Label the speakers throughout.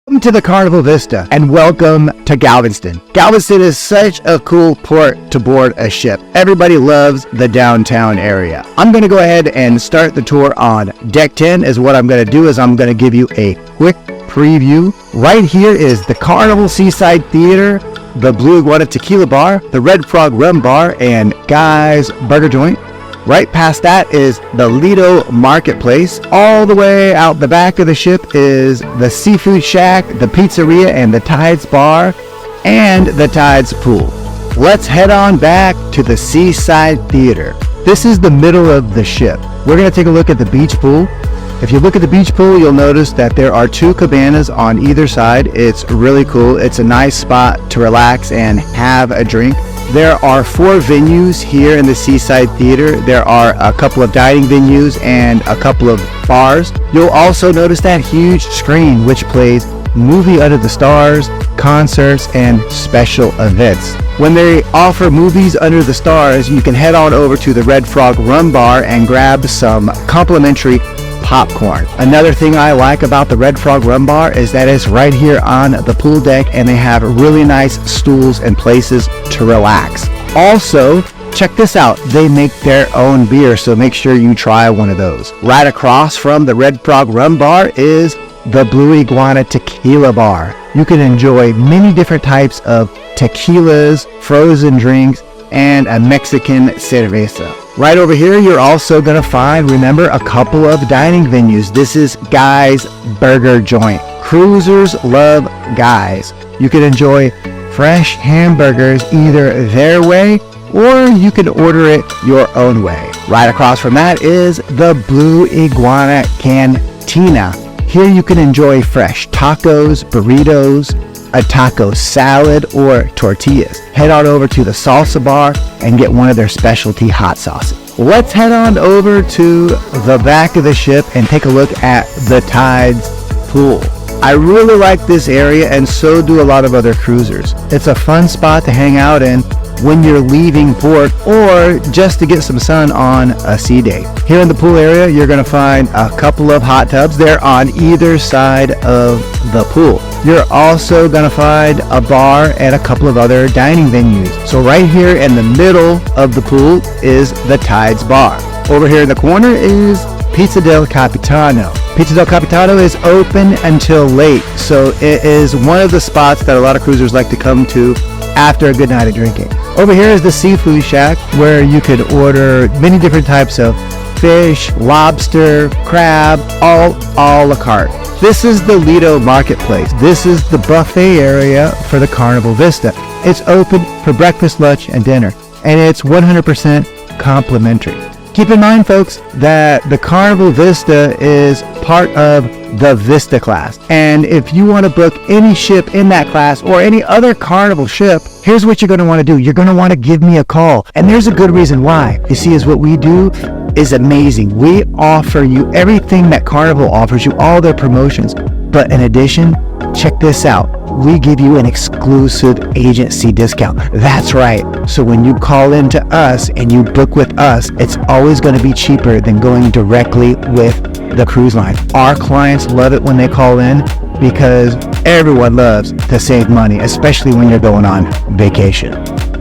Speaker 1: Welcome to the Carnival Vista and welcome to Galveston. Galveston is such a cool port to board a ship. Everybody loves the downtown area. I'm going to go ahead and start the tour on deck 10. Is what I'm going to do is I'm going to give you a quick preview. Right here is the Carnival Seaside Theater, the Blue Iguana Tequila Bar, the Red Frog Rum Bar, and Guy's Burger Joint. Right past that is the Lido Marketplace. All the way out the back of the ship is the Seafood Shack, the Pizzeria, and the Tides Bar, and the Tides Pool. Let's head on back to the Seaside Theater. This is the middle of the ship. We're going to take a look at the beach pool. If you look at the beach pool, you'll notice that there are two cabanas on either side. It's really cool. It's a nice spot to relax and have a drink. There are 4 venues here in the Seaside Theater. There are a couple of dining venues and a couple of bars. You'll also notice that huge screen which plays Movie Under the Stars, concerts, and special events. When they offer Movies Under the Stars, you can head on over to the Red Frog Rum Bar and grab some complimentary popcorn. Another thing I like about the Red Frog Rum Bar is that it's right here on the pool deck and they have really nice stools and places to relax. Also, check this out. They make their own beer, so make sure you try one of those. Right across from the Red Frog Rum Bar is the Blue Iguana Tequila Bar. You can enjoy many different types of tequilas, frozen drinks, and a Mexican cerveza. Right over here, you're also going to find, remember, a couple of dining venues. This is Guy's Burger Joint. Cruisers love Guy's. You can enjoy fresh hamburgers either their way or you can order it your own way. Right across from that is the Blue Iguana Cantina. Here you can enjoy fresh tacos, burritos, a taco salad, or tortillas. Head on over to the salsa bar and get one of their specialty hot sauces. Let's head on over to the back of the ship and take a look at the Tides Pool. I really like this area, and so do a lot of other cruisers. It's a fun spot to hang out in when you're leaving port or just to get some sun on a sea day. Here in the pool area, you're going to find a couple of hot tubs. They're on either side of the pool. You're also going to find a bar and a couple of other dining venues. So right here in the middle of the pool is the Tides Bar. Over here in the corner is Pizza del Capitano. Pizza del Capitano is open until late, so it is one of the spots that a lot of cruisers like to come to after a good night of drinking. Over here is the Seafood Shack, where you could order many different types of fish, lobster, crab, all a la carte. This is the Lido Marketplace. This is the buffet area for the Carnival Vista. It's open for breakfast, lunch, and dinner, and it's 100% complimentary. Keep in mind, folks, that the Carnival Vista is part of the Vista class. And if you want to book any ship in that class or any other Carnival ship, here's what you're going to want to do. You're going to want to give me a call. And there's a good reason why. You see, is what we do is amazing. We offer you everything that Carnival offers you, all their promotions. But in addition, check this out. We give you an exclusive agency discount. That's right. So when you call in to us and you book with us, it's always going to be cheaper than going directly with the cruise line. Our clients love it when they call in because everyone loves to save money, especially when you're going on vacation.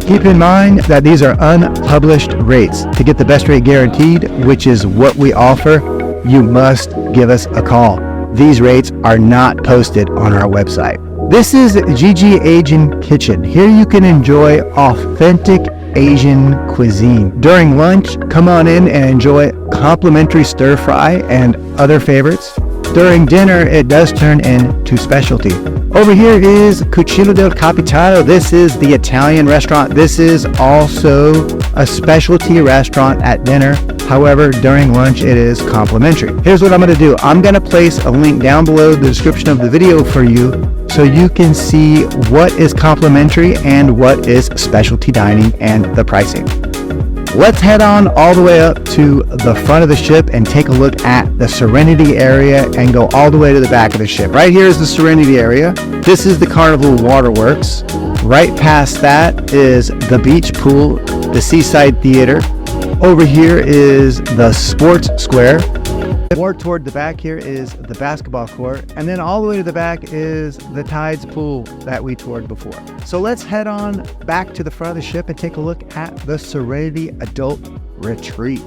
Speaker 1: Keep in mind that these are unpublished rates. To get the best rate guaranteed, which is what we offer, you must give us a call. These rates are not posted on our website. This is Gigi Asian Kitchen. Here you can enjoy authentic Asian cuisine. During lunch, come on in and enjoy complimentary stir fry and other favorites. During dinner, it does turn into specialty. Over here is Cucina del Capitano. This is the Italian restaurant. This is also a specialty restaurant at dinner. However, during lunch, it is complimentary. Here's what I'm going to do. I'm going to place a link down below the description of the video for you so you can see what is complimentary and what is specialty dining and the pricing. Let's head on all the way up to the front of the ship and take a look at the Serenity area and go all the way to the back of the ship. Right here is the Serenity area. This is the Carnival Waterworks. Right past that is the beach pool, the Seaside Theater. Over here is the Sports Square. More toward the back here is the basketball court, and then all the way to the back is the Tides pool that we toured before. So let's head on back to the front of the ship and take a look at the Serenity Adult Retreat.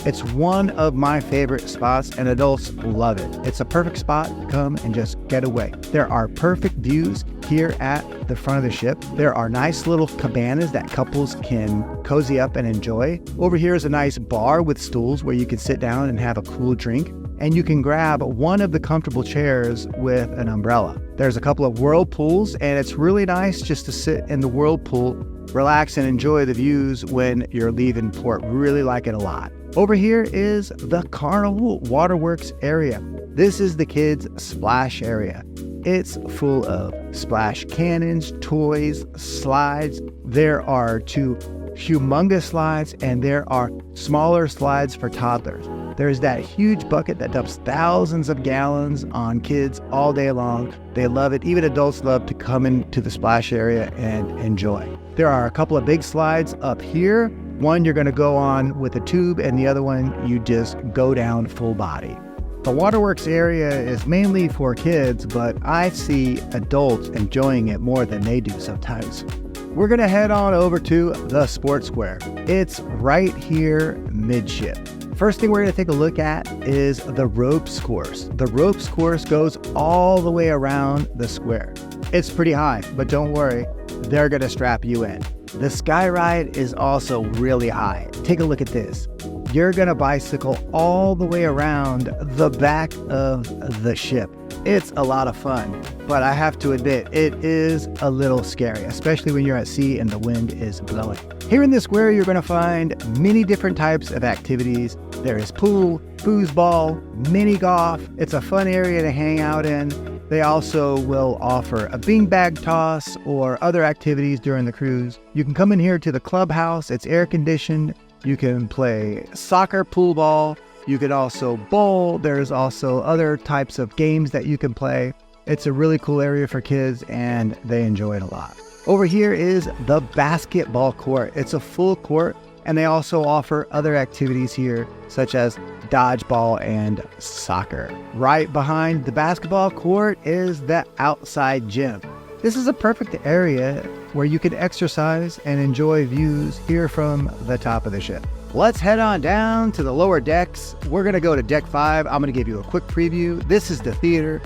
Speaker 1: It's one of my favorite spots, and adults love it. It's a perfect spot to come and just get away. There are perfect views here at the front of the ship. There are nice little cabanas that couples can cozy up and enjoy. Over here is a nice bar with stools where you can sit down and have a cool drink. And you can grab one of the comfortable chairs with an umbrella. There's a couple of whirlpools, and it's really nice just to sit in the whirlpool, relax, and enjoy the views when you're leaving port. Really like it a lot. Over here is the Carnival Waterworks area. This is the kids' splash area. It's full of splash cannons, toys, slides. There are 2 humongous slides, and there are smaller slides for toddlers. There's that huge bucket that dumps thousands of gallons on kids all day long. They love it. Even adults love to come into the splash area and enjoy. There are a couple of big slides up here. One you're going to go on with a tube, and the other one you just go down full body. The Waterworks area is mainly for kids, but I see adults enjoying it more than they do sometimes. We're going to head on over to the Sports Square. It's right here midship. First thing we're going to take a look at is the ropes course. The ropes course goes all the way around the square. It's pretty high, but don't worry, they're going to strap you in. The sky ride is also really high. Take a look at this. You're going to bicycle all the way around the back of the ship. It's a lot of fun, but I have to admit, it is a little scary, especially when you're at sea and the wind is blowing. Here in the square, you're going to find many different types of activities. There is pool, foosball, mini golf. It's a fun area to hang out in. They also will offer a beanbag toss or other activities during the cruise. You can come in here to the clubhouse. It's air conditioned. You can play soccer, pool ball. You could also bowl. There's also other types of games that you can play. It's a really cool area for kids, and they enjoy it a lot. Over here is the basketball court. It's a full court, and they also offer other activities here, such as dodgeball and soccer. Right behind the basketball court is the outside gym. This is a perfect area where you can exercise and enjoy views here from the top of the ship. Let's head on down to the lower decks. We're going to go to deck 5. I'm going to give you a quick preview. This is the theater.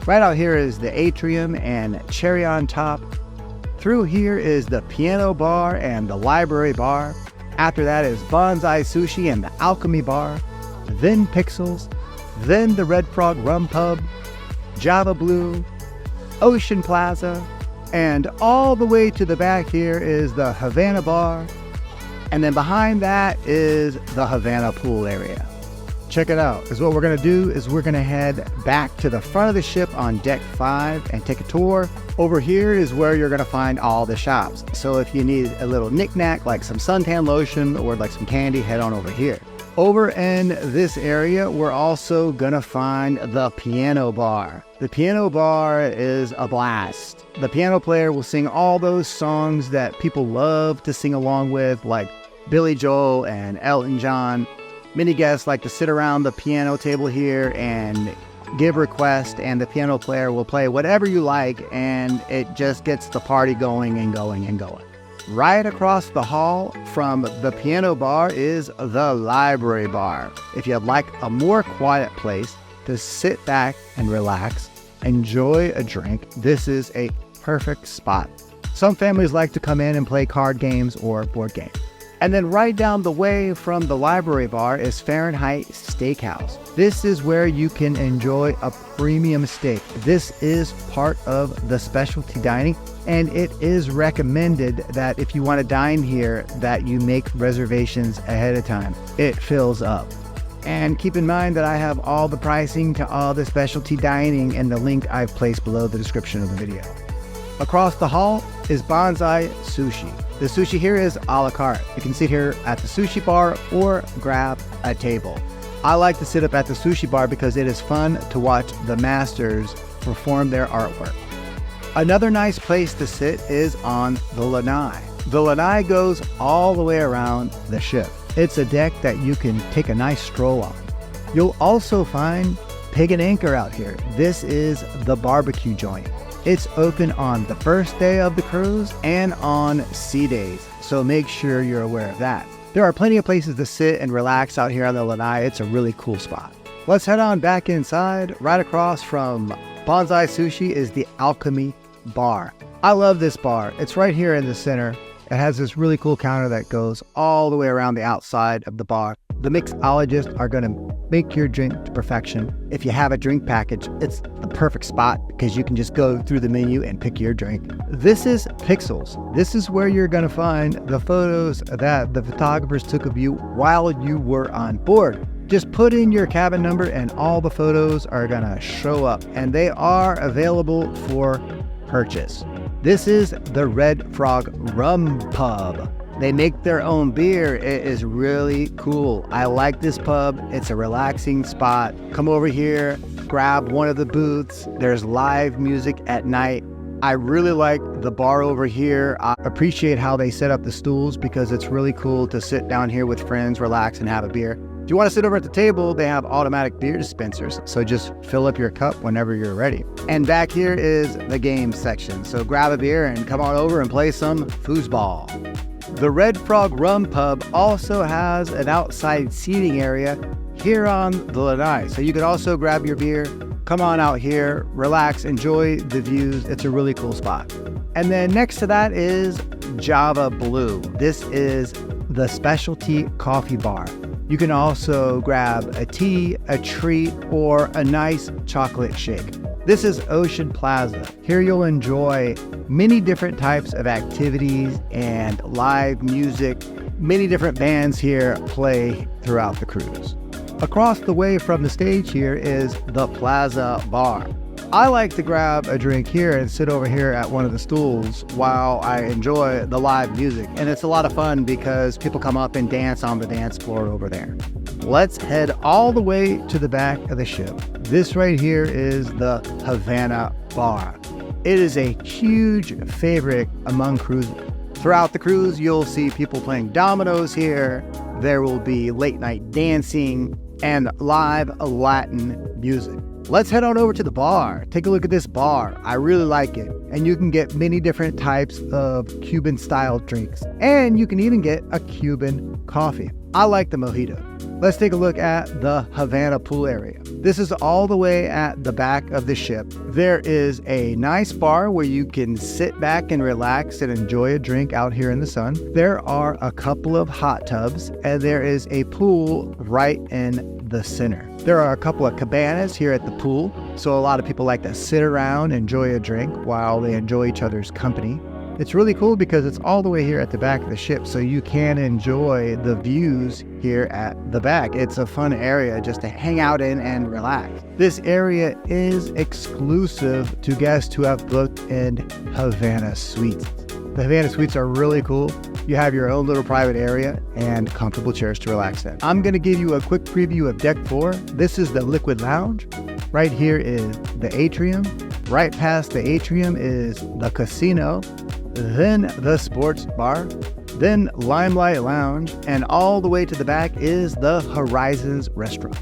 Speaker 1: Right out here is the atrium and cherry on top. Through here is the piano bar and the library bar. After that is Bonsai Sushi and the Alchemy Bar. Then Pixels. Then the Red Frog Rum Pub. Java Blue. Ocean Plaza. And all the way to the back here is the Havana Bar. And then behind that is the Havana pool area. Check it out, because what we're going to do is we're going to head back to the front of the ship on deck 5 and take a tour. Over here is where you're going to find all the shops. So if you need a little knickknack like some suntan lotion or like some candy, head on over here. Over in this area, we're also going to find the piano bar. The piano bar is a blast. The piano player will sing all those songs that people love to sing along with, like Billy Joel and Elton John. Many guests like to sit around the piano table here and give requests, and the piano player will play whatever you like, and it just gets the party going and going and going. Right across the hall from the piano bar is the library bar. If you'd like a more quiet place to sit back and relax, enjoy a drink, this is a perfect spot. Some families like to come in and play card games or board games. And then right down the way from the library bar is Fahrenheit Steakhouse. This is where you can enjoy a premium steak. This is part of the specialty dining, and it is recommended that if you want to dine here, that you make reservations ahead of time. It fills up. And keep in mind that I have all the pricing to all the specialty dining in the link I've placed below the description of the video. Across the hall is Bonsai Sushi. The sushi here is a la carte. You can sit here at the sushi bar or grab a table. I like to sit up at the sushi bar because it is fun to watch the masters perform their artwork. Another nice place to sit is on the lanai. The lanai goes all the way around the ship. It's a deck that you can take a nice stroll on. You'll also find Pig and Anchor out here. This is the barbecue joint. It's open on the first day of the cruise and on sea days, so make sure you're aware of that. There are plenty of places to sit and relax out here on the lanai. It's a really cool spot. Let's head on back inside. Right across from Bonsai Sushi is the Alchemy Bar. I love this bar. It's right here in the center. It has this really cool counter that goes all the way around the outside of the bar. The mixologists are going to make your drink to perfection. If you have a drink package, it's the perfect spot because you can just go through the menu and pick your drink. This is Pixels. This is where you're going to find the photos that the photographers took of you while you were on board. Just put in your cabin number and all the photos are going to show up, and they are available for purchase. This is the Red Frog Rum Pub. They make their own beer. It is really cool. I like this pub. It's a relaxing spot. Come over here, grab one of the booths. There's live music at night. I really like the bar over here. I appreciate how they set up the stools because it's really cool to sit down here with friends, relax, and have a beer. If you want to sit over at the table, they have automatic beer dispensers, so just fill up your cup whenever you're ready. And back here is the game section, so grab a beer and come on over and play some foosball. The Red Frog Rum Pub also has an outside seating area here on the lanai, so you can also grab your beer, come on out here, relax, enjoy the views. It's a really cool spot. And then next to that is Java Blue. This is the specialty coffee bar. You can also grab a tea, a treat, or a nice chocolate shake. This is Ocean Plaza. Here you'll enjoy many different types of activities and live music. Many different bands here play throughout the cruise. Across the way from the stage here is the Plaza Bar. I like to grab a drink here and sit over here at one of the stools while I enjoy the live music. And it's a lot of fun because people come up and dance on the dance floor over there. Let's head all the way to the back of the ship. This right here is the Havana Bar. It is a huge favorite among cruisers. Throughout the cruise, you'll see people playing dominoes here. There will be late night dancing and live Latin music. Let's head on over to the bar. Take a look at this bar. I really like it. And you can get many different types of Cuban style drinks. And you can even get a Cuban coffee. I like the mojito. Let's take a look at the Havana pool area. This is all the way at the back of the ship. There is a nice bar where you can sit back and relax and enjoy a drink out here in the sun. There are a couple of hot tubs and there is a pool right in the center. There are a couple of cabanas here at the pool, so a lot of people like to sit around, enjoy a drink while they enjoy each other's company. It's really cool because it's all the way here at the back of the ship, so you can enjoy the views here at the back. It's a fun area just to hang out in and relax. This area is exclusive to guests who have booked in Havana Suites. The Havana Suites are really cool. You have your own little private area and comfortable chairs to relax in. I'm going to give you a quick preview of Deck 4. This is the Liquid Lounge. Right here is the atrium. Right past the atrium is the casino, then the sports bar, then Limelight Lounge, and all the way to the back is the Horizons Restaurant.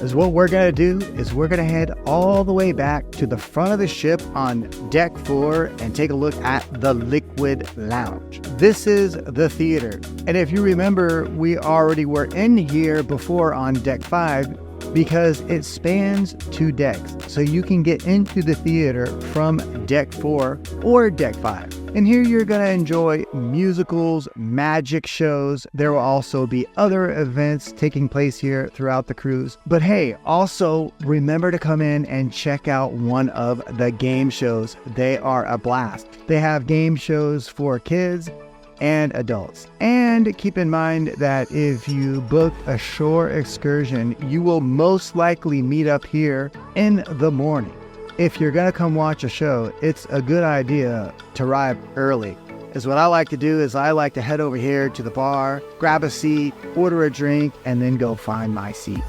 Speaker 1: Is what we're going to do is we're going to head all the way back to the front of the ship on Deck 4 and take a look at the Liquid Lounge. This is the theater. And if you remember, we already were in here before on Deck 5 because it spans 2 decks. So you can get into the theater from Deck 4 or Deck 5. And here you're going to enjoy musicals, magic shows. There will also be other events taking place here throughout the cruise. But hey, also remember to come in and check out one of the game shows. They are a blast. They have game shows for kids and adults. And keep in mind that if you book a shore excursion, you will most likely meet up here in the morning. If you're gonna come watch a show, it's a good idea to arrive early. Because what I like to do is I like to head over here to the bar, grab a seat, order a drink, and then go find my seat.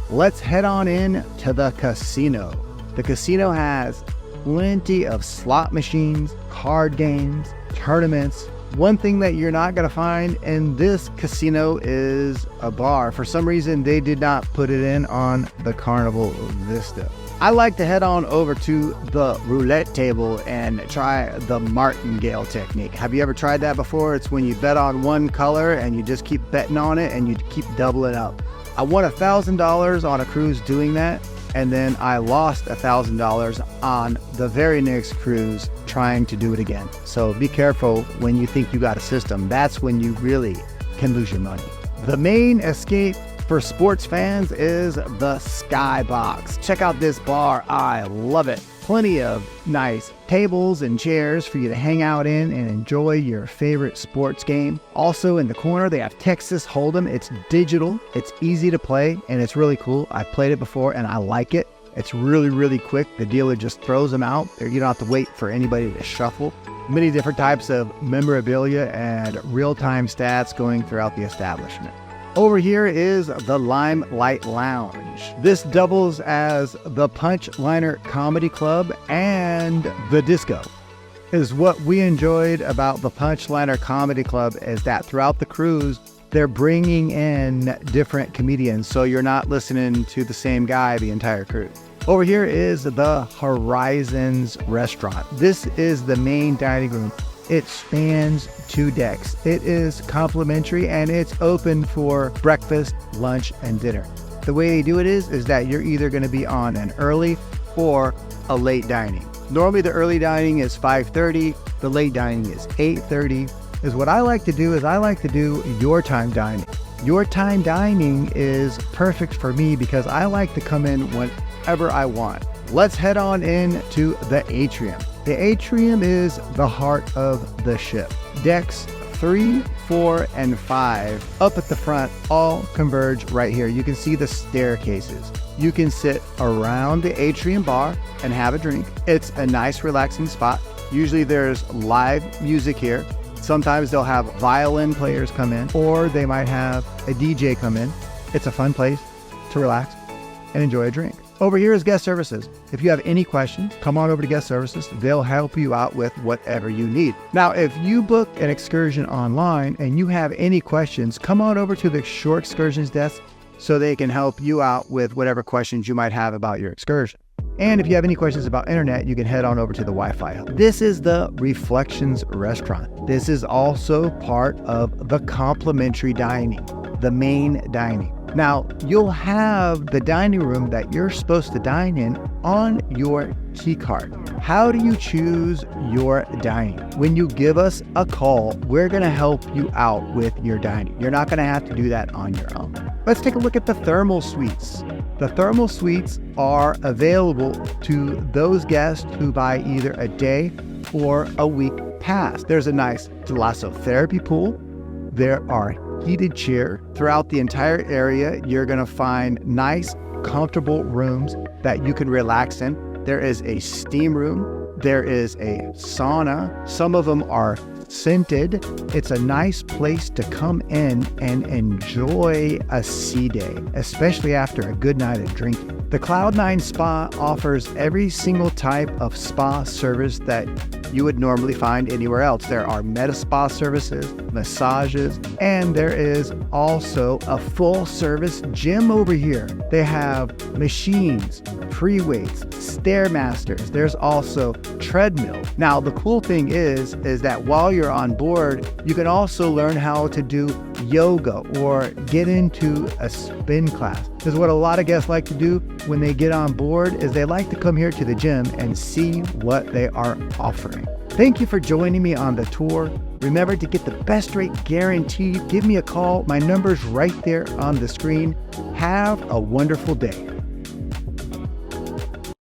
Speaker 1: Let's head on in to the casino. The casino has plenty of slot machines, card games, tournaments, One thing that you're not going to find in this casino is a bar. For some reason, they did not put it in on the Carnival Vista. I like to head on over to the roulette table and try the martingale technique. Have you ever tried that before? It's when you bet on one color and you just keep betting on it and you keep doubling up. I won $1,000 on a cruise doing that, and then I lost $1,000 on the very next cruise trying to do it again. So be careful when you think you got a system. That's when you really can lose your money. The main escape for sports fans is the Skybox. Check out this bar. I love it. Plenty of nice tables and chairs for you to hang out in and enjoy your favorite sports game. Also in the corner, they have Texas Hold'em. It's digital, it's easy to play, and it's really cool. I played it before and I like it. It's really, really quick. The dealer just throws them out. You don't have to wait for anybody to shuffle. Many different types of memorabilia and real-time stats going throughout the establishment. Over here is the Limelight Lounge. This doubles as the Punch Liner Comedy Club and the disco. Is what we enjoyed about the Punch Liner Comedy Club is that throughout the cruise, they're bringing in different comedians, so you're not listening to the same guy the entire cruise. Over here is the Horizons Restaurant. This is the main dining room. It spans 2 decks. It is complimentary and it's open for breakfast, lunch, and dinner. The way they do it is that you're either going to be on an early or a late dining. Normally the early dining is 5:30, the late dining is 8:30. Is what I like to do is I like to do your time dining. Your time dining is perfect for me because I like to come in whenever I want. Let's head on in to the atrium. The atrium is the heart of the ship. Decks 3, 4, and 5 up at the front all converge right here. You can see the staircases. You can sit around the atrium bar and have a drink. It's a nice relaxing spot. Usually there's live music here. Sometimes they'll have violin players come in, or they might have a DJ come in. It's a fun place to relax and enjoy a drink. Over here is guest services. If you have any questions, come on over to guest services. They'll help you out with whatever you need. Now, if you book an excursion online and you have any questions, come on over to the Shore Excursions desk so they can help you out with whatever questions you might have about your excursion. And if you have any questions about internet, you can head on over to the Wi-Fi. This is the Reflections Restaurant. This is also part of the complimentary dining, the main dining. Now, you'll have the dining room that you're supposed to dine in on your key card. How do you choose your dining? When you give us a call, we're going to help you out with your dining. You're not going to have to do that on your own. Let's take a look at the thermal suites. The thermal suites are available to those guests who buy either a day or a week pass. There's a nice thalassotherapy pool. There are heated chairs throughout the entire area. You're going to find nice, comfortable rooms that you can relax in. There is a steam room. There is a sauna. Some of them are scented. It's a nice place to come in and enjoy a sea day, especially after a good night of drinking. The Cloud9 Spa offers every single type of spa service that you would normally find anywhere else. There are med spa services, massages, and there is also a full service gym over here. They have machines, free weights, Stairmasters. There's also treadmill. Now, the cool thing is that while you're on board, you can also learn how to do yoga or get into a spin class. Because what a lot of guests like to do when they get on board is they like to come here to the gym and see what they are offering. Thank you for joining me on the tour. Remember, to get the best rate guaranteed, give me a call. My number's right there on the screen. Have a wonderful day.